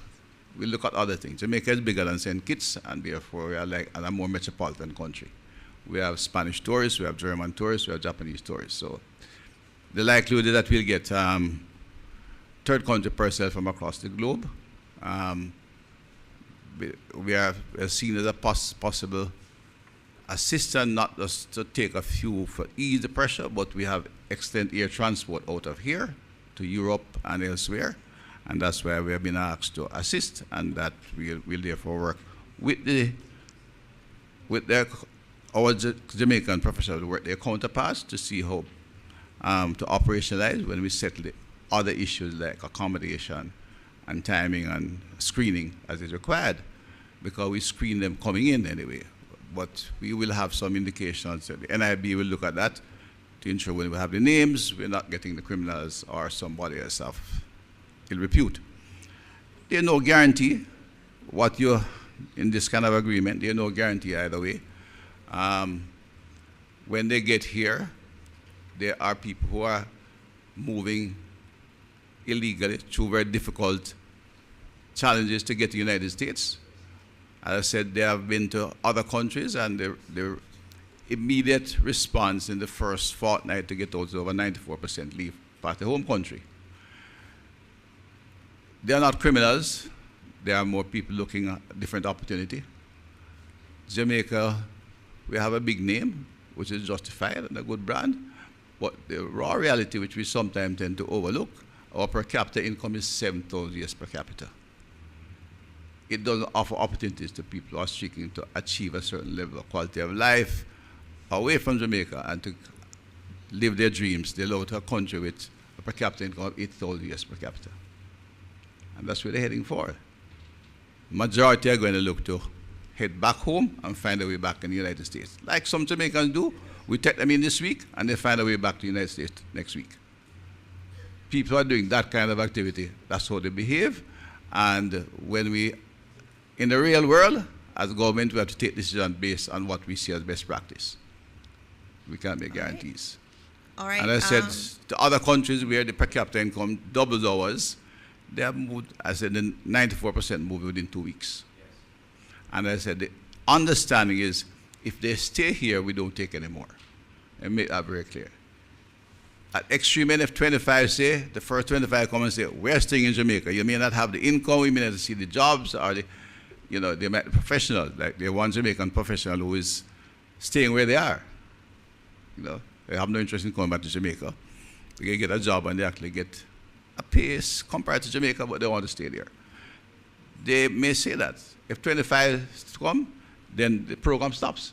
We look at other things. Jamaica is bigger than St. Kitts, and therefore we are like a more metropolitan country. We have Spanish tourists, we have German tourists, we have Japanese tourists. So the likelihood is that we'll get third country personnel from across the globe. We are seen as a possible assistant, not just to take a few for ease the pressure, but we have excellent air transport out of here to Europe and elsewhere, and that's why we have been asked to assist, and that we'll therefore work with our Jamaican professionals, work their counterparts to see how to operationalize when we settle the other issues like accommodation and timing and screening as is required, because we screen them coming in anyway. But we will have some indications that the NIB will look at that to ensure when we have the names, we're not getting the criminals or somebody else of ill repute. There's no guarantee what you're in this kind of agreement. There's no guarantee either way. When they get here, there are people who are moving illegally through very difficult challenges to get to the United States. As I said, they have been to other countries, and their immediate response in the first fortnight to get out is over 94% leave back to home country. They are not criminals. There are more people looking at a different opportunity. Jamaica, we have a big name, which is justified and a good brand, but the raw reality, which we sometimes tend to overlook, our per capita income is $7,000 per capita. It doesn't offer opportunities to people who are seeking to achieve a certain level of quality of life away from Jamaica and to live their dreams. They go to a country with a per capita income of $8,000 per capita. And that's where they're heading for. Majority are going to look to head back home and find a way back in the United States. Like some Jamaicans do, we take them in this week and they find a way back to the United States next week. People are doing that kind of activity. That's how they behave. And when we, in the real world, as a government, we have to take decisions based on what we see as best practice. We can't make guarantees. All right. And I said, to other countries where the per capita income doubles ours, they have moved, I said, 94% moved within 2 weeks. Yes. And I said, the understanding is, if they stay here, we don't take any more. And make that very clear. At extreme end, if 25 say, the first 25 come and say, we're staying in Jamaica. You may not have the income, you may not see the jobs, or the, they might be professional, like the one Jamaican professional who is staying where they are. They have no interest in coming back to Jamaica. They get a job and they actually get a pace compared to Jamaica, but they want to stay there. They may say that. If 25 come, then the program stops.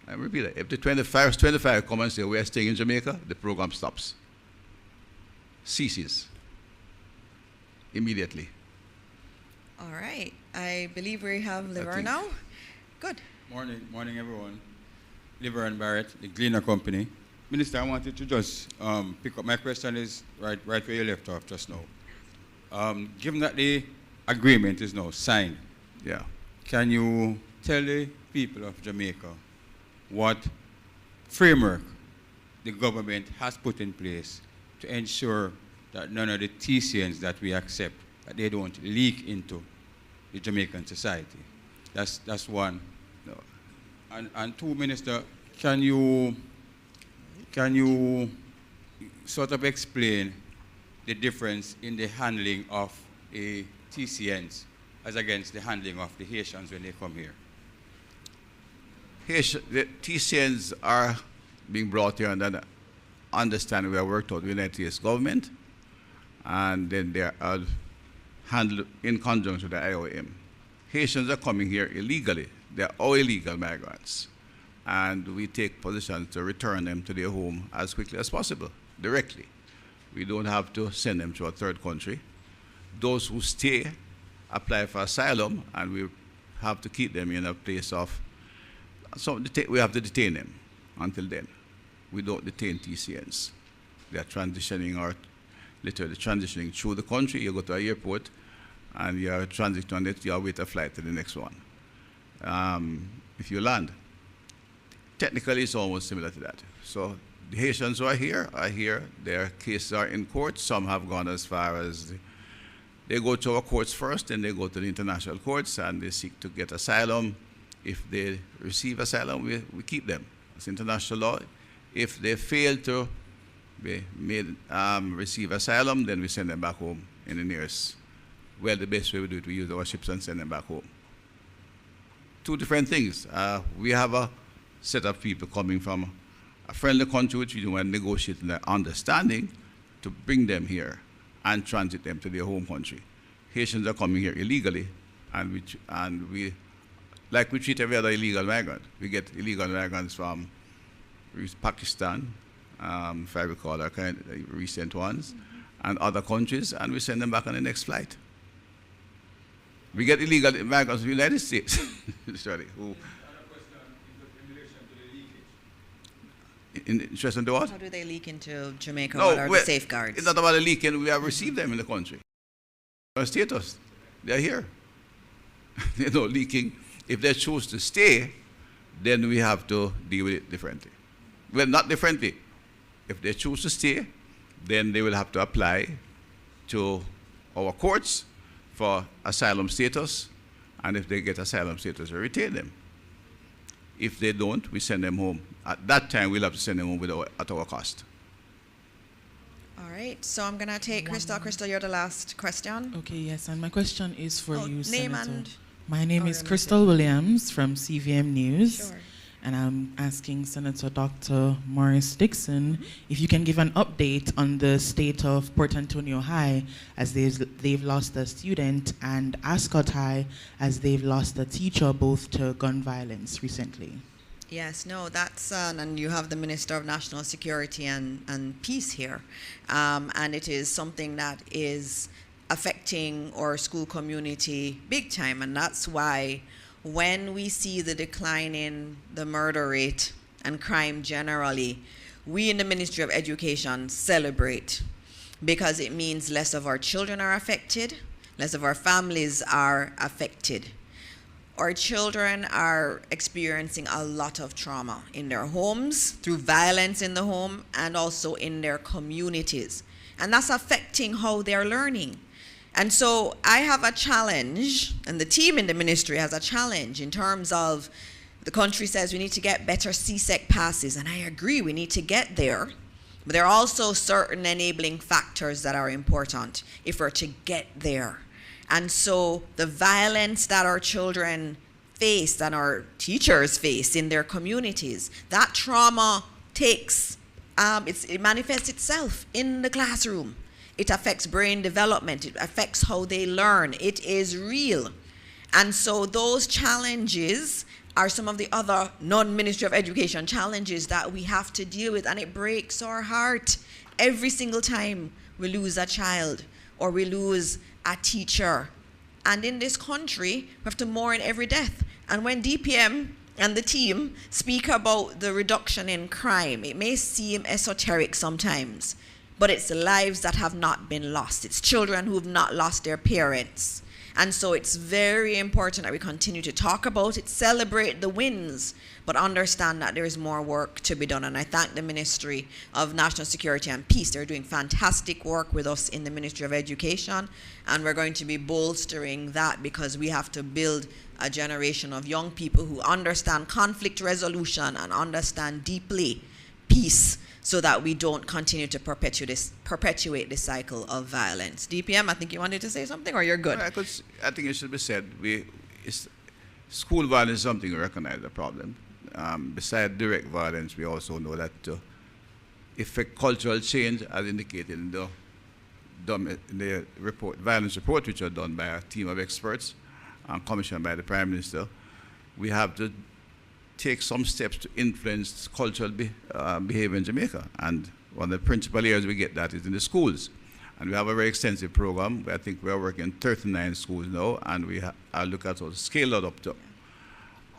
I repeat that. If the 25 come and say, we're staying in Jamaica, the program stops. Ceases. Immediately. All right. I believe we have Liver now. Good. Morning, everyone. Liver and Barrett, the Gleaner Company. Minister, I wanted to just pick up. My question is right where you left off just now. Given that the agreement is now signed, can you tell the people of Jamaica what framework the government has put in place to ensure that none of the TCNs that we accept, that they don't leak into the Jamaican society? That's one. And two, Minister, can you sort of explain the difference in the handling of a TCNs as against the handling of the Haitians when they come here? The TCNs are being brought here under understanding we have worked out with the United States government, and then they are handled in conjunction with the IOM. Haitians are coming here illegally. They are all illegal migrants. And we take positions to return them to their home as quickly as possible, directly. We don't have to send them to a third country. Those who stay apply for asylum, and we have to keep them in a place of, so we have to detain them until then. We don't detain TCNs. They are transitioning, or literally transitioning through the country. You go to an airport, and you are transiting on it, you wait a flight to the next one. If you land, technically it's almost similar to that. So the Haitians who are here, their cases are in court. Some have gone as far as they go to our courts first, and they go to the international courts, and they seek to get asylum. If they receive asylum, we keep them. It's international law. If they fail to receive asylum, then we send them back home in the nearest. Well, the best way we do it, we use our ships and send them back home. Two different things. We have a set of people coming from a friendly country, which we want to negotiate an understanding to bring them here and transit them to their home country. Haitians are coming here illegally, and we treat every other illegal migrant. We get illegal migrants from Pakistan, if I recall, our kind of recent ones, and other countries, and we send them back on the next flight. We get illegal migrants from the United States. Sorry, who? In interest in the what? How do they leak into Jamaica? No, what are the safeguards? It's not about the leaking. We have received them in the country. Our status, they're here. They're not leaking. If they choose to stay, then we have to deal with it differently. Well, not differently. If they choose to stay, then they will have to apply to our courts for asylum status, and if they get asylum status, we retain them. If they don't, we send them home. At that time, we'll have to send them home at our cost. All right, so I'm going to take Crystal. Crystal, you're the last question. Okay, yes, and my question is for you, name Senator. and my name is Crystal Williams from CVM News. Sure. And I'm asking Senator Dr. Morris Dixon if you can give an update on the state of Port Antonio High as they've lost a student, and Ascot High as they've lost a teacher, both to gun violence recently. Yes, no, that's, and you have the Minister of National Security and Peace here. And it is something that is affecting our school community big time, and that's why when we see the decline in the murder rate and crime generally, we in the Ministry of Education celebrate, because it means less of our children are affected, less of our families are affected. Our children are experiencing a lot of trauma in their homes, through violence in the home, and also in their communities. And that's affecting how they're learning. And so I have a challenge, and the team in the ministry has a challenge in terms of the country says we need to get better CSEC passes, and I agree, we need to get there. But there are also certain enabling factors that are important if we're to get there. And so the violence that our children face and our teachers face in their communities, that trauma takes, it manifests itself in the classroom. It affects brain development. It affects how they learn. It is real. And so those challenges are some of the other non-Ministry of Education challenges that we have to deal with. And it breaks our heart every single time we lose a child or we lose a teacher. And in this country, we have to mourn every death. And when DPM and the team speak about the reduction in crime, it may seem esoteric sometimes, but it's lives that have not been lost. It's children who have not lost their parents. And so it's very important that we continue to talk about it, celebrate the wins, but understand that there is more work to be done. And I thank the Ministry of National Security and Peace. They're doing fantastic work with us in the Ministry of Education, and we're going to be bolstering that, because we have to build a generation of young people who understand conflict resolution and understand deeply peace so that we don't continue to perpetuate this cycle of violence. DPM, I think you wanted to say something, or you're good? I think it should be said. School violence is something we recognize a problem. Besides direct violence, we also know that to effect cultural change, as indicated in the violence report, which are done by a team of experts and commissioned by the Prime Minister, we have to take some steps to influence cultural behavior in Jamaica. And one of the principal areas we get that is in the schools. And we have a very extensive program. I think we are working in 39 schools now, and we look at how to scale that up to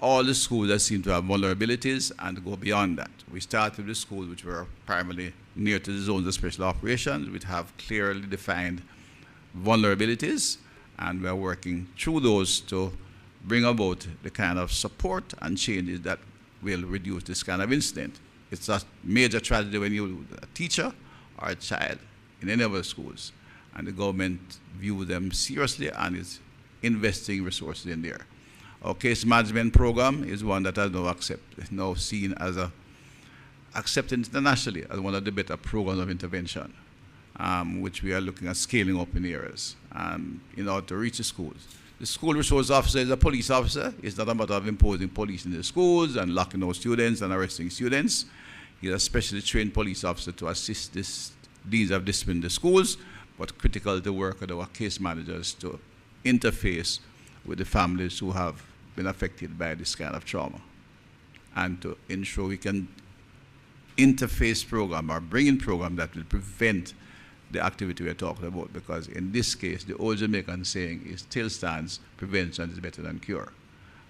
all the schools that seem to have vulnerabilities and go beyond that. We started with the schools which were primarily near to the zones of special operations, which have clearly defined vulnerabilities, and we are working through those to bring about the kind of support and changes that will reduce this kind of incident. It's a major tragedy when you a teacher or a child in any of our schools, and the government views them seriously and is investing resources in there. Our case management program is one that is now seen as accepted internationally as one of the better programs of intervention, which we are looking at scaling up in areas in order to reach the schools. The school resource officer is a police officer. It's not a matter of imposing police in the schools and locking out students and arresting students. He's a specially trained police officer to assist these of discipline in the schools, but critical to work with our case managers to interface with the families who have been affected by this kind of trauma, and to ensure we can interface program or bring in program that will prevent the activity we're talking about, because in this case, the old Jamaican saying is still stands, prevention is better than cure.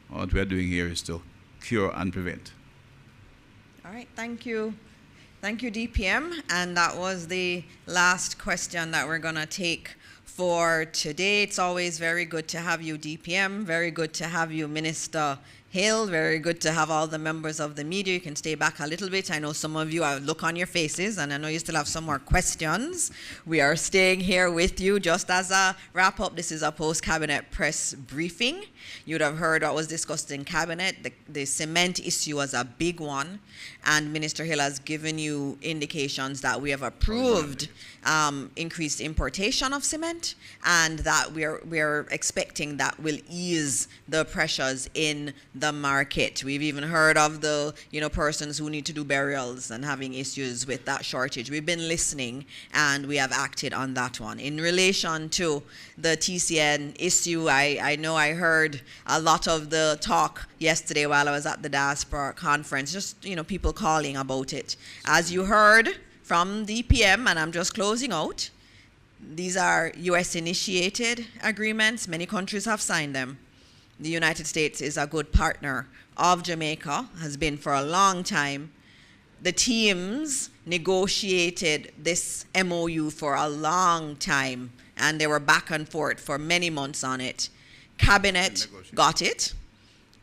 What we're doing here is to cure and prevent. All right, thank you. Thank you, DPM. And that was the last question that we're gonna take for today. It's always very good to have you, DPM. Very good to have you, Minister Hill. Very good to have all the members of the media. You can stay back a little bit. I know some of you, I look on your faces, and I know you still have some more questions. We are staying here with you. Just as a wrap up, this is a post-cabinet press briefing. You'd have heard what was discussed in cabinet. The cement issue was a big one, and Minister Hill has given you indications that we have approved increased importation of cement, and that we are expecting that will ease the pressures in the market. We've even heard of the persons who need to do burials and having issues with that shortage. We've been listening, and we have acted on that one. In relation to the TCN issue, I know I heard a lot of the talk yesterday while I was at the diaspora conference, just people calling about it. As you heard from DPM, and I'm just closing out, these are US initiated agreements. Many countries have signed them. The United States is a good partner of Jamaica, has been for a long time. The teams negotiated this MOU for a long time, and they were back and forth for many months on it. Cabinet got it.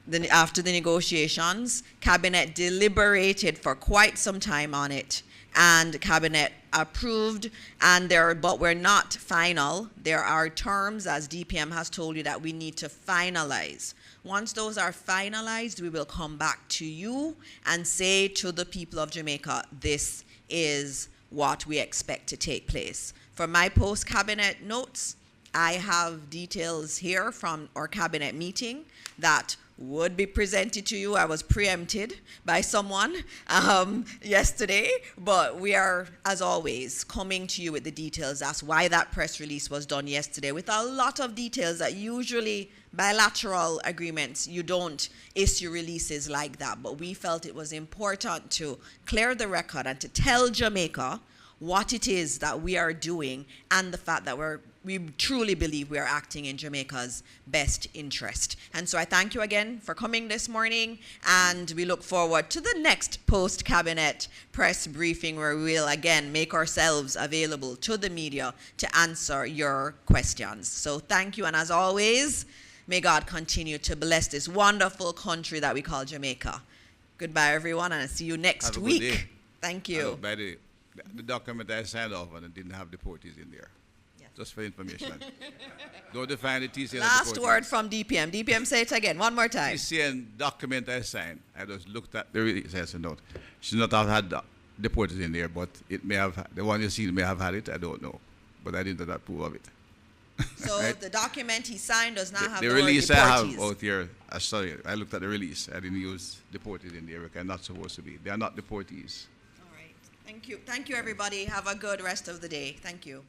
Then after the negotiations, Cabinet deliberated for quite some time on it, and Cabinet approved, but we're not final. There are terms, as DPM has told you, that we need to finalize. Once those are finalized, we will come back to you and say to the people of Jamaica, this is what we expect to take place. For my post-cabinet notes, I have details here from our cabinet meeting that would be presented to you. I was preempted by someone yesterday, but we are, as always, coming to you with the details. That's why that press release was done yesterday, with a lot of details that usually bilateral agreements, you don't issue releases like that. But we felt it was important to clear the record and to tell Jamaica what it is that we are doing, and the fact that we truly believe we are acting in Jamaica's best interest. And so I thank you again for coming this morning, and we look forward to the next post-cabinet press briefing, where we will again make ourselves available to the media to answer your questions. So thank you, and as always, may God continue to bless this wonderful country that we call Jamaica. Goodbye, everyone, and I'll see you next week. Thank you. By the document I signed off on, it didn't have deportees in there. Just for information. Don't define the TCN. Last word from DPM. DPM, say it again, one more time. TCN document I signed, I just looked at the release. I said, no, she should not have had deportees in there, but it may have, the one you see may have had it, I don't know. But I didn't approve of it. So right? the document he signed does not have the the release word I have deportees. out here, sorry, I looked at the release. I didn't use deported in there because they're not supposed to be. They are not deportees. All right. Thank you. Thank you, everybody. Have a good rest of the day. Thank you.